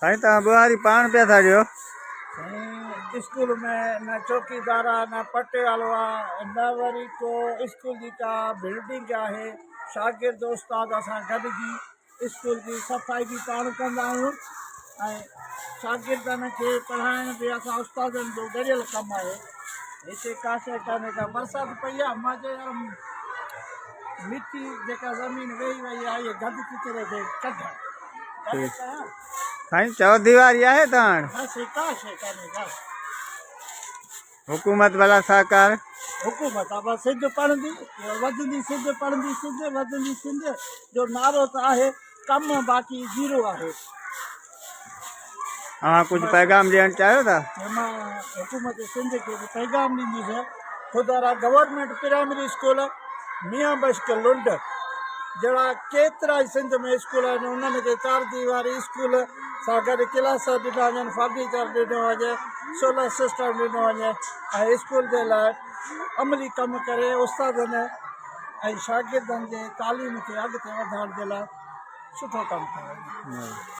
साईं तव्हां ॿुहारी पाण पिया था ॾियो। स्कूल में न चौकीदार आहे न पटे वालो आहे न वरी को स्कूल जी का बिल्डिंग आहे। शागिर्द उस्ताद असां गॾिजी स्कूल जी सफ़ाई बि पाण कंदा आहियूं ऐं शागिर्दनि खे पढ़ाइण बि असां उस्तादनि जो गॾियल कमु आहे। हिते का शइ कान्हे का बरसाति पई आहे मां चयो मिटी जेका ज़मीन वेही वई आहे इहे गंद किचिरे खे कढ साईं चौधरी आहे तव्हां बसि का शइ कान्हे का हुकूमत भला सरकार हुकूमत आहे बसि सिंध पढ़ंदी वधंदी सिंध पढ़ंदी सिंध वधंदी सिंध जो नारो त आहे कमु बाक़ी जीरो आहे। तव्हां कुझु पैगाम ॾियणु चाहियो था? मां हुकूमत सिंध खे बि पैगाम ॾींदुसि ख़ुदा गवर्नमेंट प्राइमरी स्कूल मियां बश्क लुंड जहिड़ा केतिरा ई सिंध में स्कूल आहिनि उन्हनि खे 4 दीवारी स्कूल सां गॾु क्लास ॾिना वञनि फर्नीचर ॾिनो वञे सोलर सिस्टम ॾिनो वञे ऐं स्कूल जे लाइ अमली कमु करे उस्तादनि ऐं शागिर्दनि जे तालीम खे अॻिते वधाइण जे लाइ सुठो कमु कयो।